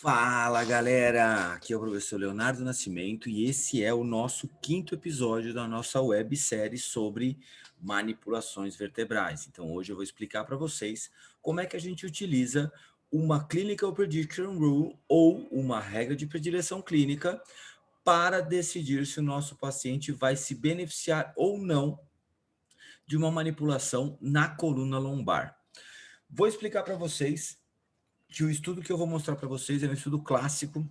Fala galera, aqui é o professor Leonardo Nascimento e esse é o nosso quinto episódio da nossa websérie sobre manipulações vertebrais. Então hoje eu vou explicar para vocês como é que a gente utiliza uma Clinical Prediction Rule ou uma regra de predileção clínica para decidir se o nosso paciente vai se beneficiar ou não de uma manipulação na coluna lombar. Vou explicar para vocês que o estudo que eu vou mostrar para vocês é um estudo clássico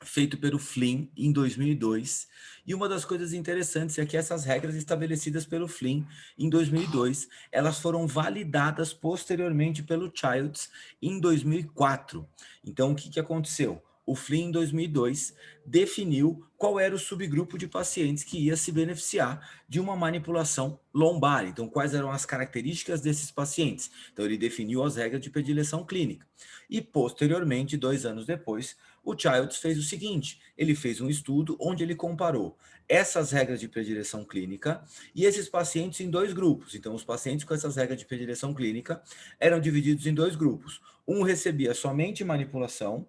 feito pelo Flynn em 2002. E uma das coisas interessantes é que essas regras estabelecidas pelo Flynn em 2002, elas foram validadas posteriormente pelo Childs em 2004. Então, o que aconteceu? O Flynn, em 2002, definiu qual era o subgrupo de pacientes que ia se beneficiar de uma manipulação lombar. Então, quais eram as características desses pacientes? Então, ele definiu as regras de predileção clínica. E, posteriormente, 2 anos depois, o Childs fez o seguinte, ele fez um estudo onde ele comparou essas regras de predileção clínica e esses pacientes em 2 grupos. Então, os pacientes com essas regras de predileção clínica eram divididos em 2 grupos. Um recebia somente manipulação,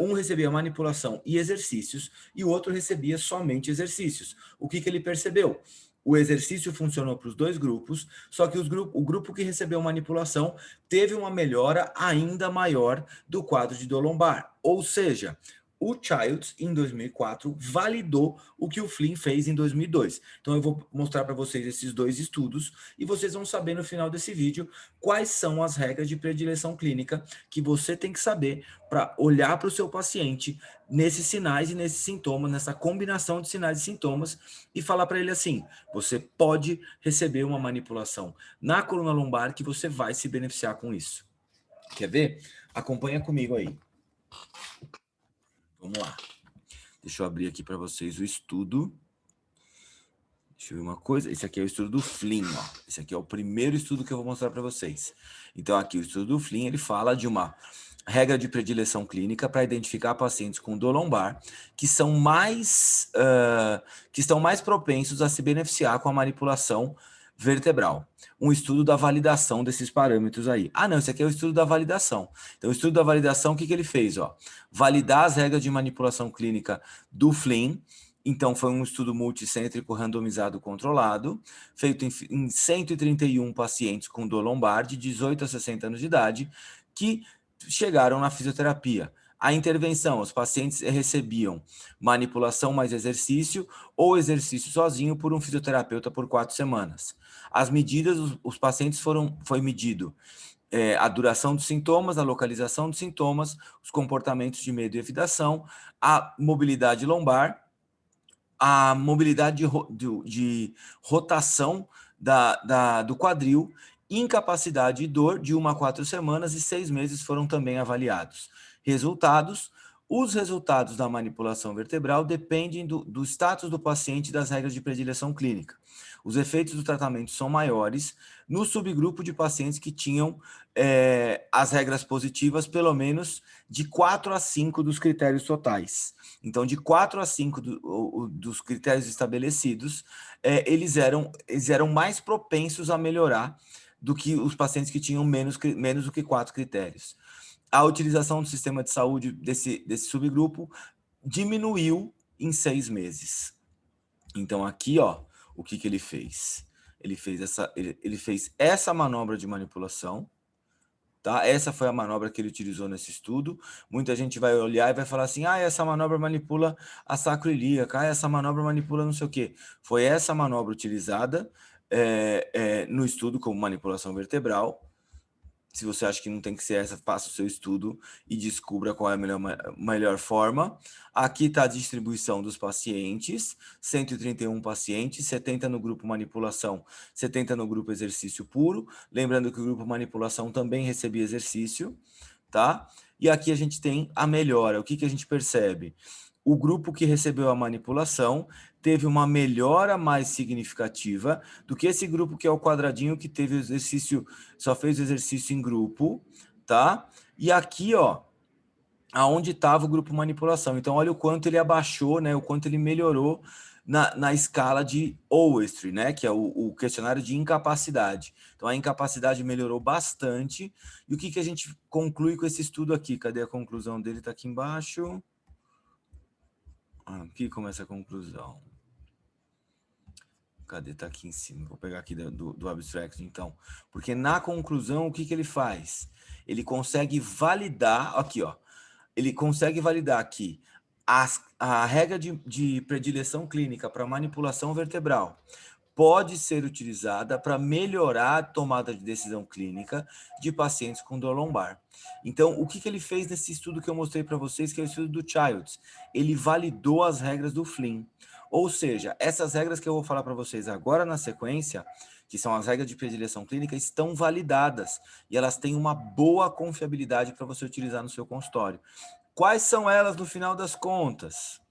um recebia manipulação e exercícios, e o outro recebia somente exercícios. O que ele percebeu? O exercício funcionou para os 2 grupos, só que o grupo que recebeu manipulação teve uma melhora ainda maior do quadro de dor lombar. Ou seja, o Childs, em 2004, validou o que o Flynn fez em 2002. Então, eu vou mostrar para vocês esses 2 estudos e vocês vão saber no final desse vídeo quais são as regras de predileção clínica que você tem que saber para olhar para o seu paciente nesses sinais e nesses sintomas, nessa combinação de sinais e sintomas e falar para ele assim, você pode receber uma manipulação na coluna lombar que você vai se beneficiar com isso. Quer ver? Acompanha comigo aí. Vamos lá. Deixa eu abrir aqui para vocês o estudo. Deixa eu ver uma coisa. Esse aqui é o estudo do Flynn, ó. Esse aqui é o primeiro estudo que eu vou mostrar para vocês. Então, aqui o estudo do Flynn, ele fala de uma regra de predileção clínica para identificar pacientes com dor lombar que estão mais propensos a se beneficiar com a manipulação vertebral. Um estudo da validação desses parâmetros aí. Ah, não, esse aqui é o estudo da validação. Então, o estudo da validação, o que ele fez? Ó? Validar as regras de manipulação clínica do Flynn. Então, foi um estudo multicêntrico randomizado controlado, feito em 131 pacientes com dor lombar de 18 a 60 anos de idade, que chegaram na fisioterapia. A intervenção, os pacientes recebiam manipulação mais exercício ou exercício sozinho por um fisioterapeuta por 4 semanas. As medidas, os pacientes foi medido a duração dos sintomas, a localização dos sintomas, os comportamentos de medo e evitação, a mobilidade lombar, a mobilidade de rotação do quadril, incapacidade e dor de 1 a 4 semanas e 6 meses foram também avaliados. Resultados: os resultados da manipulação vertebral dependem do status do paciente e das regras de predileção clínica. Os efeitos do tratamento são maiores no subgrupo de pacientes que tinham as regras positivas, pelo menos de 4 a 5 dos critérios totais. Então, de 4 a 5 dos critérios estabelecidos, eles eram mais propensos a melhorar do que os pacientes que tinham menos do que 4 critérios. A utilização do sistema de saúde desse subgrupo diminuiu em 6 meses. Então, aqui, ó, o que ele fez? Ele fez essa manobra de manipulação, tá? Essa foi a manobra que ele utilizou nesse estudo. Muita gente vai olhar e vai falar assim, essa manobra manipula a sacroiliaca, essa manobra manipula não sei o quê. Foi essa manobra utilizada no estudo como manipulação vertebral. Se você acha que não tem que ser essa, faça o seu estudo e descubra qual é a melhor forma. Aqui está a distribuição dos pacientes, 131 pacientes, 70 no grupo manipulação, 70 no grupo exercício puro. Lembrando que o grupo manipulação também recebia exercício, tá? E aqui a gente tem a melhora. O que a gente percebe? O grupo que recebeu a manipulação teve uma melhora mais significativa do que esse grupo que é o quadradinho que teve o exercício, só fez o exercício em grupo, tá? E aqui, ó, aonde estava o grupo manipulação. Então, olha o quanto ele abaixou, né? O quanto ele melhorou na escala de Owestry, né, que é o questionário de incapacidade. Então, a incapacidade melhorou bastante. E o que a gente conclui com esse estudo aqui? Cadê a conclusão dele? Está aqui embaixo. Aqui começa a conclusão. Cadê? Está aqui em cima. Vou pegar aqui do abstract, então. Porque na conclusão, o que ele faz? Ele consegue validar, aqui, ó. Ele consegue validar que a regra de predileção clínica para manipulação vertebral pode ser utilizada para melhorar a tomada de decisão clínica de pacientes com dor lombar. Então, o que ele fez nesse estudo que eu mostrei para vocês, que é o estudo do Childs? Ele validou as regras do Flynn. Ou seja, essas regras que eu vou falar para vocês agora na sequência, que são as regras de predileção clínica, estão validadas e elas têm uma boa confiabilidade para você utilizar no seu consultório. Quais são elas no final das contas?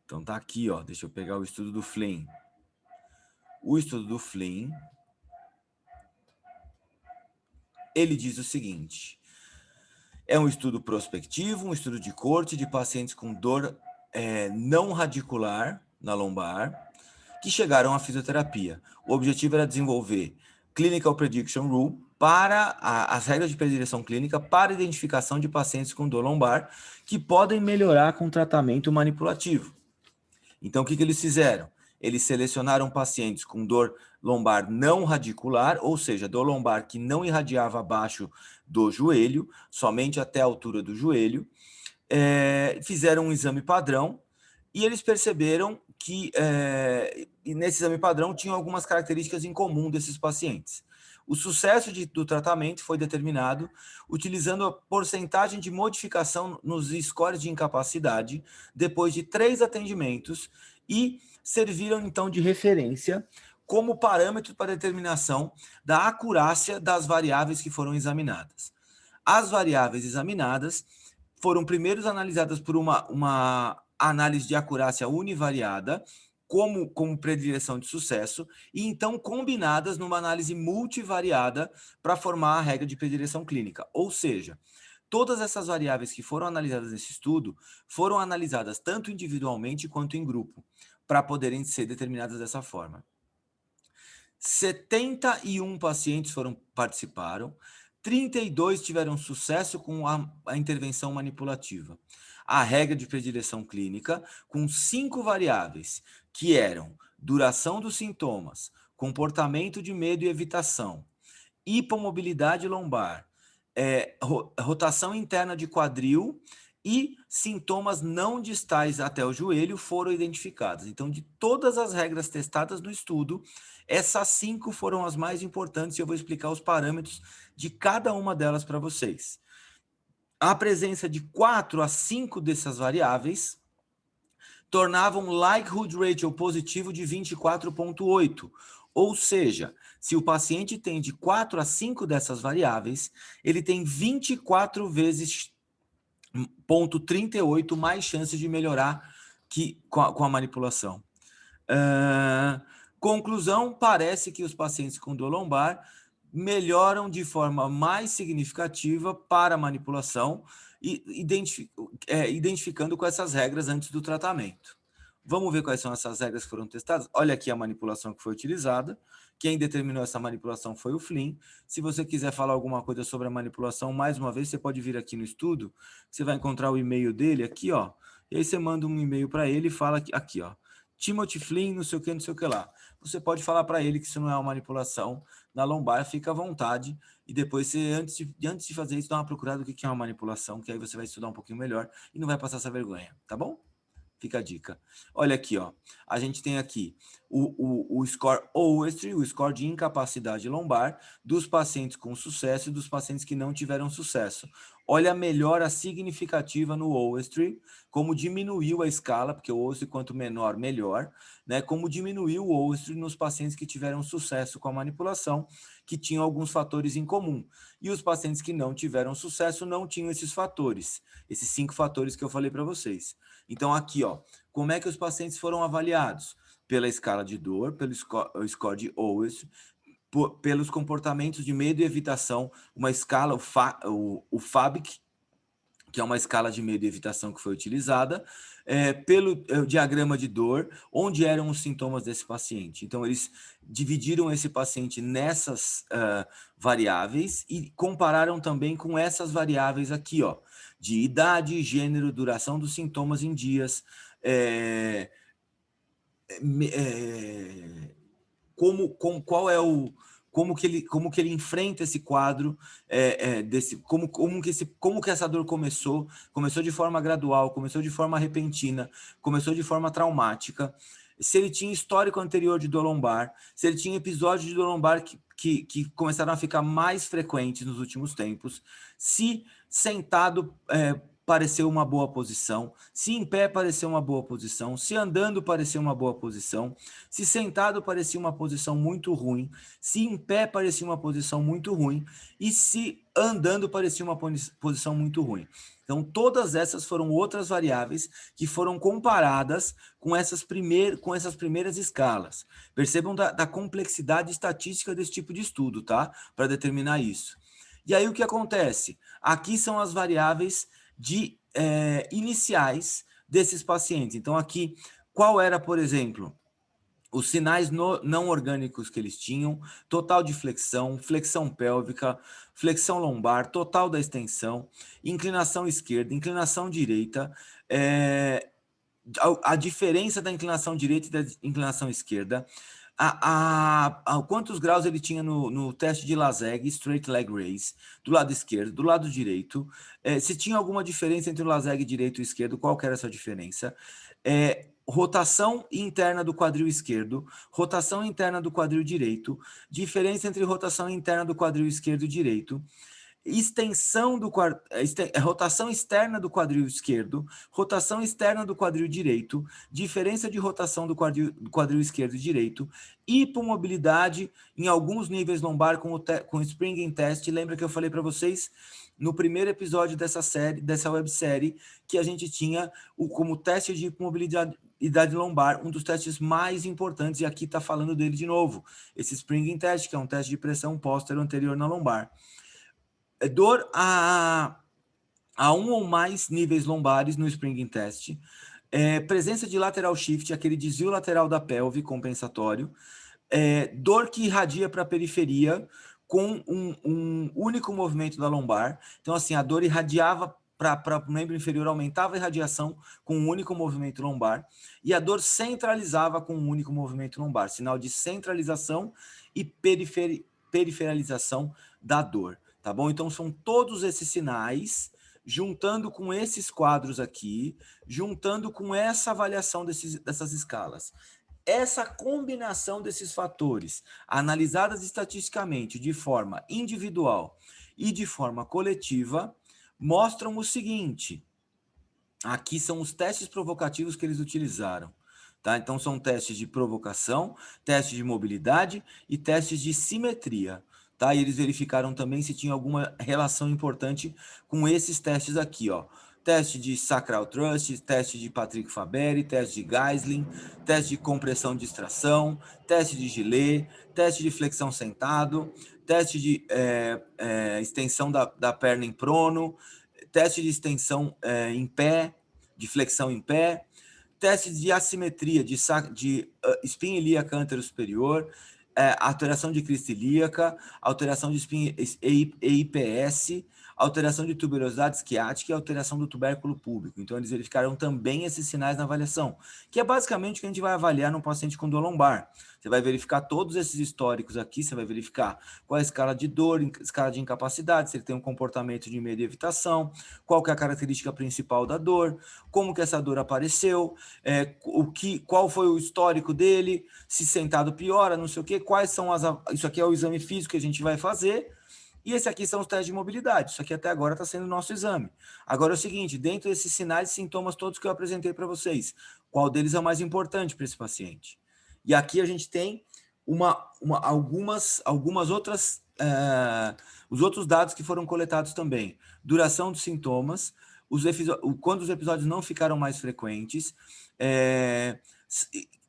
Então tá aqui, ó. Deixa eu pegar o estudo do Flynn. O estudo do Flynn, ele diz o seguinte: é um estudo prospectivo, um estudo de corte de pacientes com dor não radicular na lombar, que chegaram à fisioterapia. O objetivo era desenvolver Clinical Prediction Rule para as regras de predileção clínica para identificação de pacientes com dor lombar que podem melhorar com tratamento manipulativo. Então, o que eles fizeram? Eles selecionaram pacientes com dor lombar não radicular, ou seja, dor lombar que não irradiava abaixo do joelho, somente até a altura do joelho, fizeram um exame padrão e eles perceberam que nesse exame padrão tinham algumas características em comum desses pacientes. O sucesso do tratamento foi determinado utilizando a porcentagem de modificação nos scores de incapacidade depois de 3 atendimentos e serviram então de referência como parâmetro para determinação da acurácia das variáveis que foram examinadas. As variáveis examinadas foram primeiro analisadas por uma análise de acurácia univariada, como predileção de sucesso, e então combinadas numa análise multivariada para formar a regra de predileção clínica. Ou seja, todas essas variáveis que foram analisadas nesse estudo foram analisadas tanto individualmente quanto em grupo, para poderem ser determinadas dessa forma. 71 pacientes participaram, 32 tiveram sucesso com a intervenção manipulativa. A regra de predileção clínica, com 5 variáveis, que eram duração dos sintomas, comportamento de medo e evitação, hipomobilidade lombar, rotação interna de quadril e sintomas não distais até o joelho foram identificados. Então, de todas as regras testadas no estudo, essas 5 foram as mais importantes e eu vou explicar os parâmetros de cada uma delas para vocês. A presença de 4 a 5 dessas variáveis tornava um likelihood ratio positivo de 24,8. Ou seja, se o paciente tem de 4 a 5 dessas variáveis, ele tem 24 vezes 0,38 mais chances de melhorar com a manipulação. Conclusão, parece que os pacientes com dor lombar melhoram de forma mais significativa para a manipulação, identificando com essas regras antes do tratamento. Vamos ver quais são essas regras que foram testadas? Olha aqui a manipulação que foi utilizada. Quem determinou essa manipulação foi o Flynn. Se você quiser falar alguma coisa sobre a manipulação, mais uma vez, você pode vir aqui no estudo. Você vai encontrar o e-mail dele aqui, ó. E aí você manda um e-mail para ele e fala aqui, ó. Timothy Flynn, não sei o que lá. Você pode falar para ele que isso não é uma manipulação na lombar, fica à vontade. E depois, você, antes de fazer isso, dá uma procurada do que é uma manipulação, que aí você vai estudar um pouquinho melhor e não vai passar essa vergonha, tá bom? Fica a dica. Olha aqui, ó. A gente tem aqui o score Owestry, o score de incapacidade lombar dos pacientes com sucesso e dos pacientes que não tiveram sucesso. Olha a melhora significativa no Owestry, como diminuiu a escala, porque o Owestry quanto menor, melhor, né? Como diminuiu o Owestry nos pacientes que tiveram sucesso com a manipulação, que tinham alguns fatores em comum. E os pacientes que não tiveram sucesso não tinham esses fatores, esses 5 fatores que eu falei para vocês. Então, aqui, ó, como é que os pacientes foram avaliados? Pela escala de dor, pelo score de Owens, pelos comportamentos de medo e evitação, uma escala, o FABIC, que é uma escala de medo e evitação que foi utilizada, pelo diagrama de dor, onde eram os sintomas desse paciente. Então, eles dividiram esse paciente nessas variáveis e compararam também com essas variáveis aqui, ó, de idade, gênero, duração dos sintomas em dias, qual é o como que ele enfrenta esse quadro desse como que essa dor começou de forma gradual, começou de forma repentina, começou de forma traumática, se ele tinha histórico anterior de dor lombar, se ele tinha episódios de dor lombar que começaram a ficar mais frequentes nos últimos tempos, se sentado pareceu uma boa posição, se em pé pareceu uma boa posição, se andando pareceu uma boa posição, se sentado parecia uma posição muito ruim, se em pé parecia uma posição muito ruim e se andando parecia uma posição muito ruim. Então, todas essas foram outras variáveis que foram comparadas com essas primeiras escalas. Percebam da complexidade estatística desse tipo de estudo, tá? Para determinar isso. E aí o que acontece? Aqui são as variáveis iniciais desses pacientes. Então, aqui, qual era, por exemplo, os sinais não orgânicos que eles tinham, total de flexão, flexão pélvica, flexão lombar, total da extensão, inclinação esquerda, inclinação direita, a diferença da inclinação direita e da inclinação esquerda, quantos graus ele tinha no teste de LASEG, Straight Leg Raise, do lado esquerdo, do lado direito, se tinha alguma diferença entre o LASEG direito e esquerdo, qual que era essa diferença, rotação interna do quadril esquerdo, rotação interna do quadril direito, diferença entre rotação interna do quadril esquerdo e direito, extensão rotação externa do quadril esquerdo, rotação externa do quadril direito, diferença de rotação do quadril esquerdo e direito, hipomobilidade em alguns níveis lombar com o Springing Test. Lembra que eu falei para vocês no primeiro episódio dessa websérie, que a gente tinha como teste de hipomobilidade lombar, um dos testes mais importantes, e aqui está falando dele de novo, esse Springing Test, que é um teste de pressão póstero anterior na lombar. Dor a um ou mais níveis lombares no Springing Test, presença de lateral shift, aquele desvio lateral da pelve compensatório, dor que irradia para a periferia com um único movimento da lombar. Então, assim, a dor irradiava para o membro inferior, aumentava a irradiação com um único movimento lombar, e a dor centralizava com um único movimento lombar, sinal de centralização e periferalização da dor. Tá bom? Então, são todos esses sinais, juntando com esses quadros aqui, juntando com essa avaliação dessas escalas. Essa combinação desses fatores, analisadas estatisticamente de forma individual e de forma coletiva, mostram o seguinte. Aqui são os testes provocativos que eles utilizaram. Tá? Então, são testes de provocação, testes de mobilidade e testes de simetria. Tá? E eles verificaram também se tinha alguma relação importante com esses testes aqui, ó. Teste de Sacral Thrust, teste de Patrick Faberi, teste de Geisling, teste de compressão de extração, teste de Gillet, teste de flexão sentado, teste de extensão da perna em prono, teste de extensão em pé, de flexão em pé, teste de assimetria, de espinha ilíaca antero superior, alteração de crista ilíaca, alteração de espinha EIPS, alteração de tuberosidade esquiática e alteração do tubérculo púbico. Então, eles verificaram também esses sinais na avaliação, que é basicamente o que a gente vai avaliar no paciente com dor lombar. Você vai verificar todos esses históricos aqui, você vai verificar qual é a escala de dor, escala de incapacidade, se ele tem um comportamento de medo e evitação, qual que é a característica principal da dor, como que essa dor apareceu, qual foi o histórico dele, se sentado piora, não sei o quê, quais são isso aqui é o exame físico que a gente vai fazer, e esse aqui são os testes de mobilidade. Isso aqui até agora está sendo o nosso exame. Agora é o seguinte, dentro desses sinais e sintomas todos que eu apresentei para vocês, qual deles é o mais importante para esse paciente? E aqui a gente tem algumas outras, os outros dados que foram coletados também. Duração dos sintomas, quando os episódios não ficaram mais frequentes,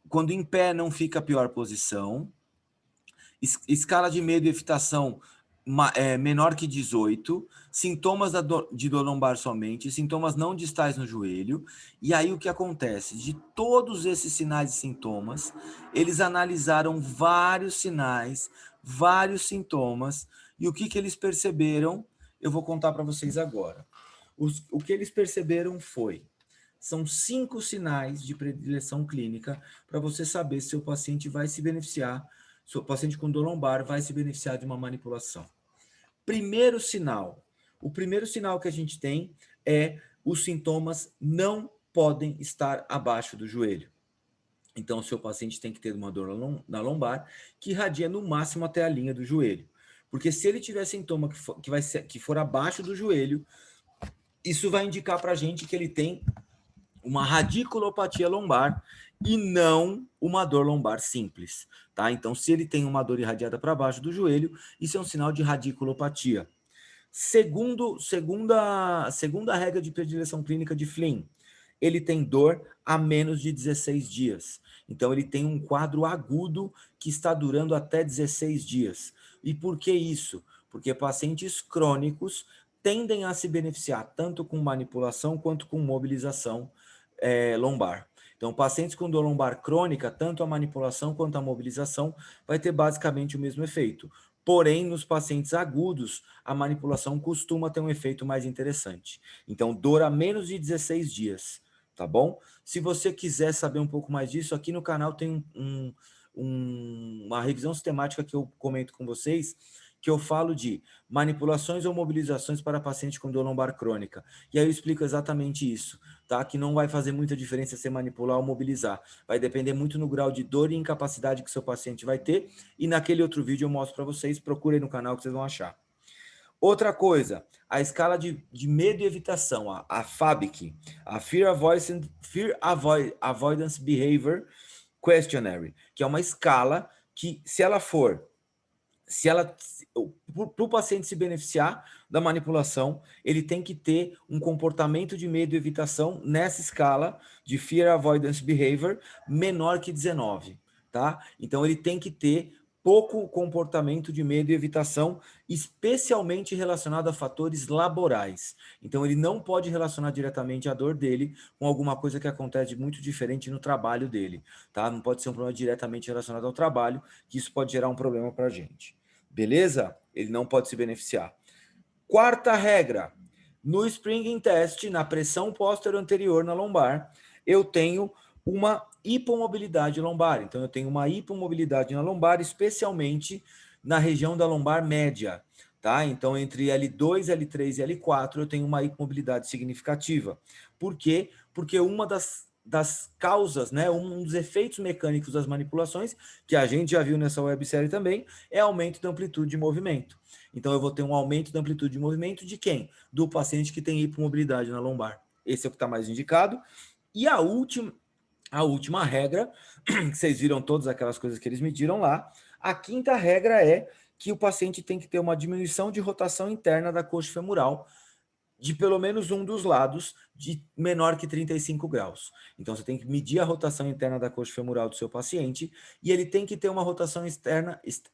quando em pé não fica a pior posição, escala de medo e evitação menor que 18, sintomas de dor lombar somente, sintomas não distais no joelho. E aí o que acontece? De todos esses sinais e sintomas, eles analisaram vários sinais, vários sintomas, e o que eles perceberam, eu vou contar para vocês agora. O que eles perceberam são 5 sinais de predileção clínica para você saber se seu paciente vai se beneficiar, se o paciente com dor lombar vai se beneficiar de uma manipulação. O primeiro sinal que a gente tem é os sintomas não podem estar abaixo do joelho. Então, o seu paciente tem que ter uma dor na lombar que irradia no máximo até a linha do joelho. Porque se ele tiver sintoma que for abaixo do joelho, isso vai indicar para a gente que ele tem uma radiculopatia lombar e não uma dor lombar simples, tá? Então, se ele tem uma dor irradiada para baixo do joelho, isso é um sinal de radiculopatia. Segunda regra de predileção clínica de Flynn, ele tem dor há menos de 16 dias. Então, ele tem um quadro agudo que está durando até 16 dias. E por que isso? Porque pacientes crônicos tendem a se beneficiar tanto com manipulação quanto com mobilização lombar. Então, pacientes com dor lombar crônica, tanto a manipulação quanto a mobilização vai ter basicamente o mesmo efeito. Porém, nos pacientes agudos, a manipulação costuma ter um efeito mais interessante. Então, dor a menos de 16 dias, tá bom? Se você quiser saber um pouco mais disso, aqui no canal tem uma revisão sistemática que eu comento com vocês, que eu falo de manipulações ou mobilizações para paciente com dor lombar crônica. E aí eu explico exatamente isso, tá? Que não vai fazer muita diferença se manipular ou mobilizar. Vai depender muito no grau de dor e incapacidade que seu paciente vai ter. E naquele outro vídeo eu mostro para vocês, procurem no canal que vocês vão achar. Outra coisa, a escala de medo e evitação, a FABIC, a Fear Avoidance Behavior Questionnaire, que é uma escala que, para o paciente se beneficiar da manipulação, ele tem que ter um comportamento de medo e evitação nessa escala de Fear Avoidance Behavior menor que 19, tá? Então, ele tem que ter pouco comportamento de medo e evitação, especialmente relacionado a fatores laborais. Então, ele não pode relacionar diretamente a dor dele com alguma coisa que acontece muito diferente no trabalho dele, tá? Não pode ser um problema diretamente relacionado ao trabalho, que isso pode gerar um problema para a gente. Beleza? Ele não pode se beneficiar. Quarta regra, no springing test, na pressão posterior anterior na lombar, eu tenho uma hipomobilidade lombar. Então, eu tenho uma hipomobilidade na lombar, especialmente na região da lombar média, tá? Então, entre L2, L3 e L4, eu tenho uma hipomobilidade significativa. Por quê? Porque uma das causas, né, um dos efeitos mecânicos das manipulações, que a gente já viu nessa websérie também, é aumento da amplitude de movimento. Então, eu vou ter um aumento da amplitude de movimento de quem? Do paciente que tem hipomobilidade na lombar. Esse é o que está mais indicado. E a última regra, que vocês viram todas aquelas coisas que eles mediram lá, a quinta regra é que o paciente tem que ter uma diminuição de rotação interna da coxa femoral, de pelo menos um dos lados de menor que 35 graus. Então, você tem que medir a rotação interna da coxa femoral do seu paciente e ele tem que ter uma rotação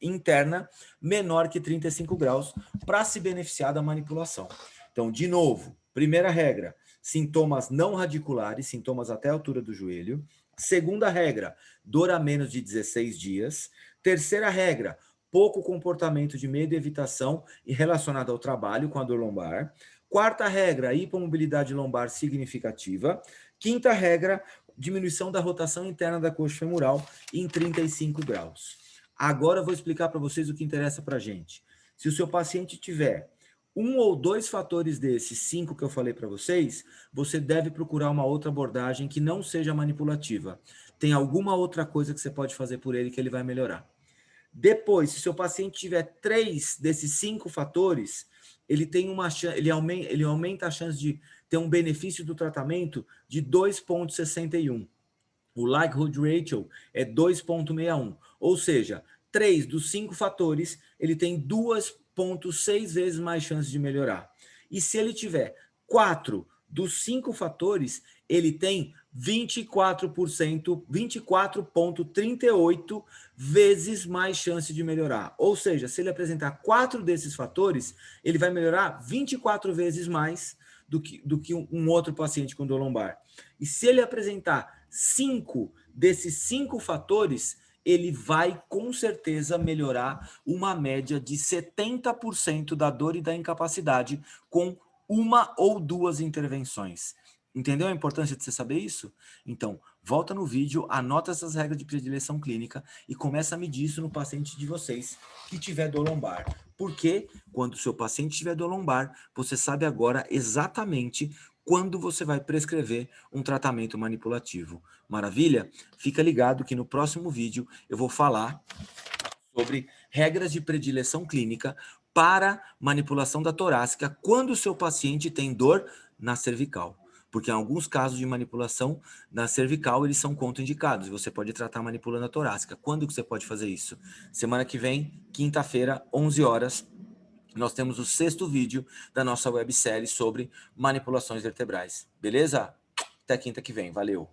interna menor que 35 graus para se beneficiar da manipulação. Então, de novo, primeira regra, sintomas não radiculares, sintomas até a altura do joelho. Segunda regra, dor a menos de 16 dias. Terceira regra, pouco comportamento de medo e evitação relacionado ao trabalho com a dor lombar. Quarta regra, hipomobilidade lombar significativa. Quinta regra, diminuição da rotação interna da coxa femoral em 35 graus. Agora eu vou explicar para vocês o que interessa para a gente. Se o seu paciente tiver um ou dois fatores desses 5 que eu falei para vocês, você deve procurar uma outra abordagem que não seja manipulativa. Tem alguma outra coisa que você pode fazer por ele que ele vai melhorar. Depois, se o seu paciente tiver 3 desses 5 fatores, ele aumenta a chance de ter um benefício do tratamento de 2,61. O likelihood ratio é 2,61. Ou seja, 3 dos 5 fatores, ele tem 2,6 vezes mais chance de melhorar. E se ele tiver 4 dos 5 fatores, ele tem 24%, 24,38 vezes mais chance de melhorar. Ou seja, se ele apresentar 4 desses fatores, ele vai melhorar 24 vezes mais do que um outro paciente com dor lombar. E se ele apresentar 5 desses 5 fatores, ele vai com certeza melhorar uma média de 70% da dor e da incapacidade com uma ou duas intervenções. Entendeu a importância de você saber isso? Então, volta no vídeo, anota essas regras de predileção clínica e começa a medir isso no paciente de vocês que tiver dor lombar. Porque quando o seu paciente tiver dor lombar, você sabe agora exatamente quando você vai prescrever um tratamento manipulativo. Maravilha? Fica ligado que no próximo vídeo eu vou falar sobre regras de predileção clínica para manipulação da torácica quando o seu paciente tem dor na cervical. Porque em alguns casos de manipulação na cervical, eles são contraindicados. Você pode tratar manipulando a torácica. Quando que você pode fazer isso? Semana que vem, quinta-feira, 11 horas, nós temos o 6º vídeo da nossa websérie sobre manipulações vertebrais. Beleza? Até quinta que vem. Valeu!